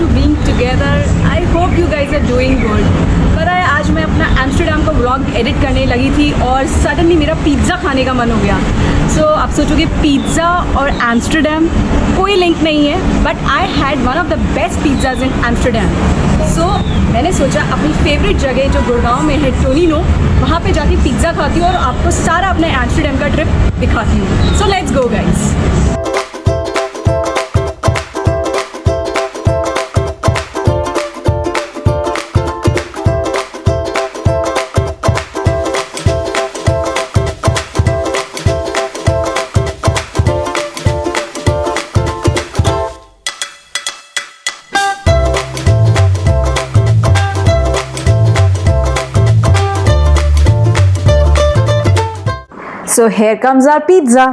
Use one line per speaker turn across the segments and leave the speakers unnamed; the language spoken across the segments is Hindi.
to being together. I hope you guys are doing good. पता है आज मैं अपना एम्स्टर्डम का व्लॉग एडिट करने लगी थी और सडनली मेरा पिज़्ज़ा खाने का मन हो गया. सो आप सोचोगे पिज़्ज़ा और एम्स्टर्डम कोई लिंक नहीं है, but I had one of the best pizzas in Amsterdam. So मैंने सोचा अपनी फेवरेट जगह जो गुड़गांव में है टोलिनो, वहाँ पे जाके पिज़्ज़ा खाती हूँ और आपको सारा अपने एम्स्टर्डम का ट्रिप दिखाती हूँ. So let's go guys.
So here comes our pizza.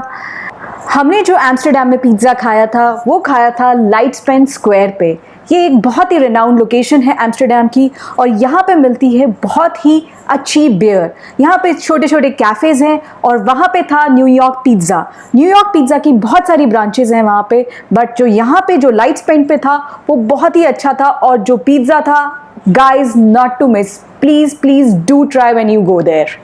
हमने जो एम्स्टर्डम में पिज़्ज़ा खाया था वो खाया था लाइट्सपेन स्क्वायर पे. ये एक बहुत ही रिनाउंड लोकेशन है एम्स्टर्डम की और यहाँ पे मिलती है बहुत ही अच्छी बियर. यहाँ पे छोटे छोटे कैफ़ेज़ हैं और वहाँ पे था न्यूयॉर्क पिज़्ज़ा. न्यूयॉर्क पिज़्ज़ा की बहुत सारी ब्रांचेज़ हैं वहाँ पे, बट जो यहाँ पे जो लाइट्सपेन पे था वो बहुत ही अच्छा था. और जो पिज़्ज़ा था guys not to miss. Please please do try when you go there.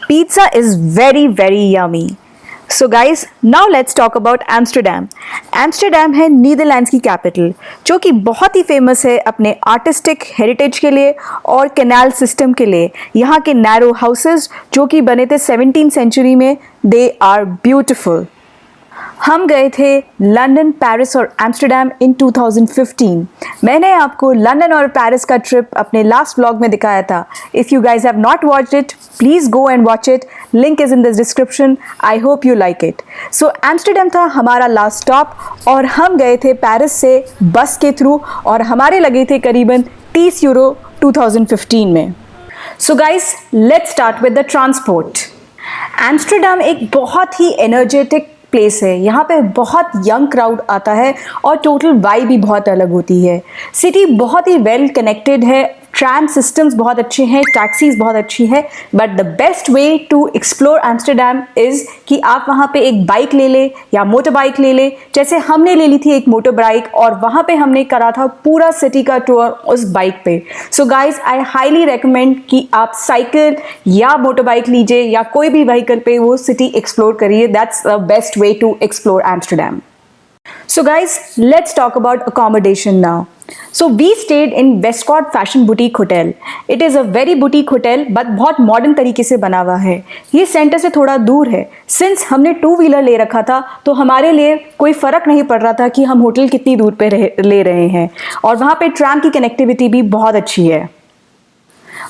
Pizza is very very yummy. So guys, now let's talk about Amsterdam. Amsterdam है नीदरलैंड्स की कैपिटल, जो कि बहुत ही फेमस है अपने आर्टिस्टिक हेरिटेज के लिए और कैनाल सिस्टम के लिए. यहाँ के नैरो हाउसेस जो कि बने थे 17th सेंचुरी में, दे आर ब्यूटिफुल. हम गए थे लंदन, पेरिस और एम्स्टर्डम इन 2015. मैंने आपको लंदन और पेरिस का ट्रिप अपने लास्ट व्लॉग में दिखाया था. If you guys have not watched it, please go and watch it. Link is in the description. I hope you like it. So Amsterdam था हमारा लास्ट स्टॉप और हम गए थे पेरिस से बस के थ्रू और हमारे लगे थे करीबन 30 यूरो 2015 में. So guys let's start with the transport. Amsterdam एक बहुत ही एनर्जेटिक प्लेस है. यहाँ पे बहुत यंग क्राउड आता है और टोटल वाइब भी बहुत अलग होती है. सिटी बहुत ही वेल कनेक्टेड है, ट्राम सिस्टम्स बहुत अच्छे हैं, टैक्सीज बहुत अच्छी है. But the best way to explore Amsterdam is कि आप वहाँ पे एक बाइक ले ले या मोटर बाइक ले ले. जैसे हमने ले ली थी एक मोटर बाइक और वहाँ पे हमने करा था पूरा सिटी का टूर उस बाइक पे. So guys I highly recommend कि आप साइकिल या मोटर बाइक लीजिए या कोई भी व्हीकल पे वो सिटी एक्सप्लोर करिए. That's the best way to explore Amsterdam. So guys, let's talk about accommodation now. So we stayed in Westcott Fashion Boutique Hotel. It is a very boutique hotel, but बहुत मॉडर्न तरीके से बना हुआ है. ये सेंटर से थोड़ा दूर है. सिंस हमने 2 व्हीलर ले रखा था तो हमारे लिए कोई फ़र्क नहीं पड़ रहा था कि हम होटल कितनी दूर पे ले रहे हैं. और वहाँ पे ट्राम की कनेक्टिविटी भी बहुत अच्छी है.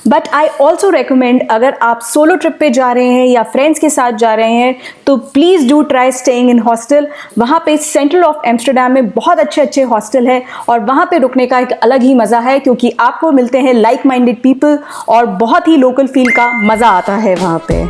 बट आई ऑल्सो रिकमेंड अगर आप सोलो ट्रिप पे जा रहे हैं या फ्रेंड्स के साथ जा रहे हैं तो please do try staying in hostel. वहाँ पे सेंट्रल ऑफ एम्स्टर्डम में बहुत अच्छे अच्छे हॉस्टल है और वहाँ पे रुकने का एक अलग ही मज़ा है क्योंकि आपको मिलते हैं लाइक माइंडेड पीपल और बहुत ही लोकल फील का मज़ा आता है वहाँ पे.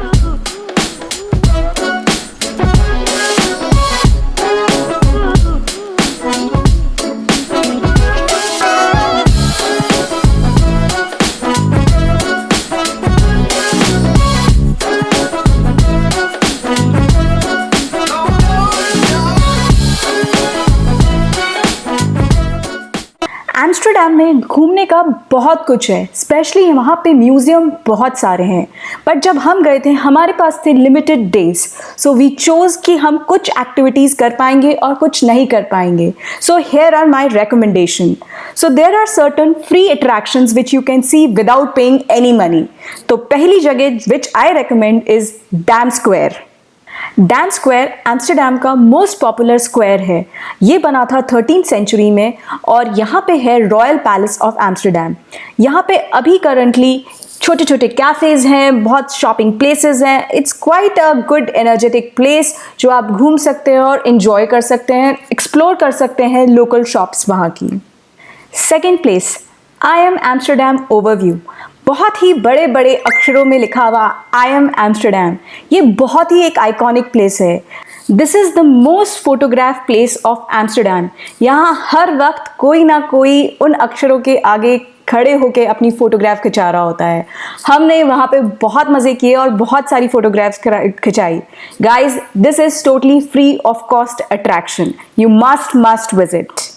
एम्स्टर्डम में घूमने का बहुत कुछ है, स्पेशली वहाँ पे म्यूज़ियम बहुत सारे हैं. बट जब हम गए थे हमारे पास थे limited days, so we chose कि हम कुछ एक्टिविटीज़ कर पाएंगे और कुछ नहीं कर पाएंगे. So here are my recommendation. So there are certain free attractions which you can see without paying any money. तो पहली जगह which I recommend is Dam Square. Dam Square Amsterdam का मोस्ट पॉपुलर स्क्वायर है. ये बना था 13th सेंचुरी में और यहाँ पे है रॉयल पैलेस ऑफ एम्स्टर्डम. यहाँ पे अभी करंटली छोटे छोटे कैफ़ेज़ हैं, बहुत शॉपिंग प्लेसेस हैं. It's quite a good energetic place जो आप घूम सकते हैं और इन्जॉय कर सकते हैं, एक्सप्लोर कर सकते हैं लोकल शॉप्स वहाँ की. Second place I am Amsterdam overview. बहुत ही बड़े बड़े अक्षरों में लिखा हुआ आई एम एम्स्टरडैम। ये बहुत ही एक आइकॉनिक प्लेस है। This is the most photograph place of Amsterdam. यहाँ हर वक्त कोई ना कोई उन अक्षरों के आगे खड़े होके अपनी फ़ोटोग्राफ खिंचा रहा होता है। हमने वहाँ पे बहुत मज़े किए और बहुत सारी फ़ोटोग्राफ्स खिंचाई। Guys, this is totally free of cost attraction. You must visit.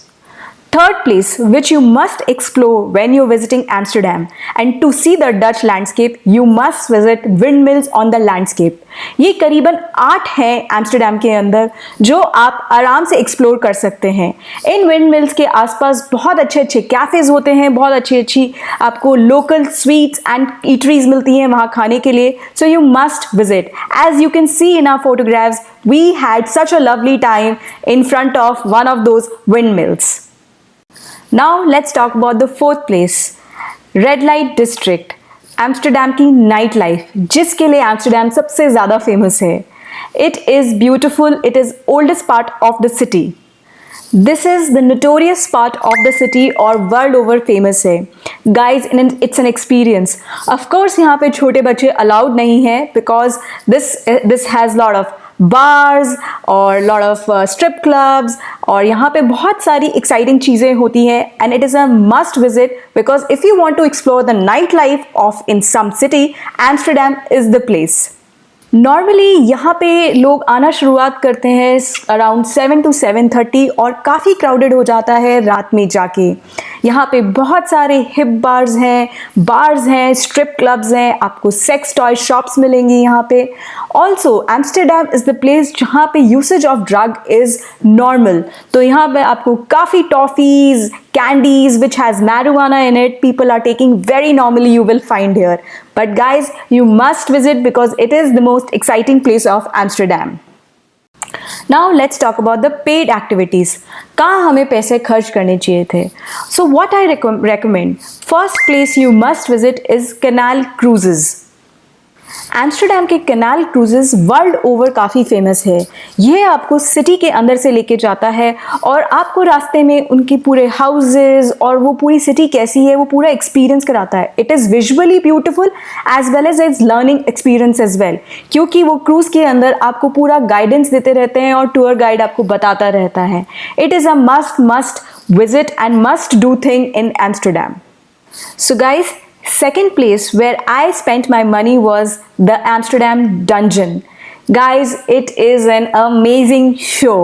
Third place which you must explore when you're visiting Amsterdam, and to see the Dutch landscape you must visit windmills on the landscape. ये करीबन 8 हैं एम्स्टरडेम के अंदर जो आप आराम से एक्सप्लोर कर सकते हैं। इन विंडमिल्स के आसपास बहुत अच्छे अच्छे कैफ़ेज़ होते हैं, बहुत अच्छी आपको लोकल स्वीट्स एंड ईटरीज मिलती हैं वहाँ खाने के लिए। So you must visit. As you can see in our photographs, we had such a lovely time in front of one of those windmills. Now let's talk about the fourth place, Red Light District, Amsterdam की नाइट लाइफ, जिसके लिए एम्स्टरडेम सबसे ज़्यादा फेमस है। It is beautiful, it is oldest part of the city. This is the notorious part of the city और वर्ल्ड ओवर फेमस है। Guys, it's an experience. Of course यहाँ पे छोटे बच्चे अलाउड नहीं है because this has lot of bars और लॉट ऑफ स्ट्रिप क्लब्स, और यहाँ पे बहुत सारी एक्साइटिंग चीज़ें होती हैं and it is a must visit because if you want to explore the night life of in some city, Amsterdam is the place. Normally यहाँ पे लोग आना शुरुआत करते हैं अराउंड 7 to 7:30 और काफ़ी क्राउडेड हो जाता है रात में जाके। यहाँ पे बहुत सारे हिप बार्स हैं, स्ट्रिप क्लब्स हैं, आपको सेक्स टॉय शॉप्स मिलेंगी यहाँ पे। Also Amsterdam is the place जहाँ पे usage of drug is normal. तो यहाँ पे आपको काफ़ी toffees, candies which has marijuana in it, people are taking very normally, you will find here. But guys, you must visit because it is the most exciting place of Amsterdam. Now let's talk about the paid activities. कहाँ हमें पैसे खर्च करने चाहिए थे? So what I recommend, first place you must visit is canal cruises. Amsterdam के कैनाल क्रूजेस वर्ल्ड ओवर काफ़ी फेमस है। ये आपको सिटी के अंदर से लेके जाता है और आपको रास्ते में उनकी पूरे हाउसेस और वो पूरी सिटी कैसी है वो पूरा एक्सपीरियंस कराता है। It is visually beautiful as well as it's learning experience as well, क्योंकि वो क्रूज़ के अंदर आपको पूरा गाइडेंस देते रहते हैं और टूर गाइड आपको बताता रहता है। It is a must visit and must do thing in Amsterdam. So guys, second place where I spent my money was the Amsterdam Dungeon. Guys, it is an amazing show.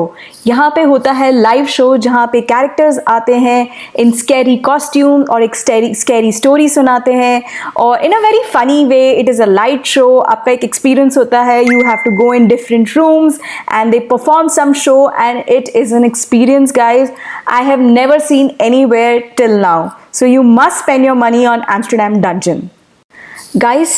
यहाँ पे होता है लाइव शो जहाँ पे कैरेक्टर्स आते हैं इन स्कैरी कॉस्ट्यूम और एक स्कैरी स्टोरी सुनाते हैं और in a very funny way. It is a light show. आपका एक एक्सपीरियंस होता है। You have to go in different rooms and they perform some show and it is an experience guys I have never seen anywhere till now. So you must spend your money on Amsterdam Dungeon. Guys,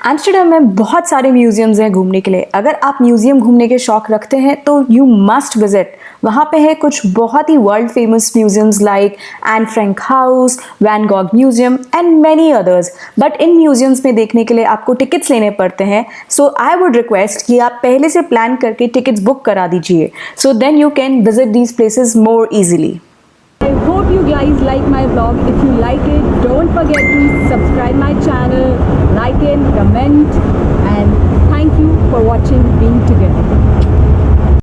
Amsterdam में बहुत सारे म्यूज़ियम्स हैं घूमने के लिए। अगर आप म्यूज़ियम घूमने के शौक़ रखते हैं तो यू मस्ट विजिट। वहाँ पे है कुछ बहुत ही world famous museums like Anne Frank House, Van Gogh museum and many others. But in museums में देखने के लिए आपको टिकट्स लेने पड़ते हैं। सो आई वुड रिक्वेस्ट कि आप पहले से प्लान करके टिकट्स बुक करा दीजिए, so then you can visit these places more easily.
I hope you guys like my vlog. If you like it, don't forget to subscribe my channel, like it, comment, and thank you for watching Being Together.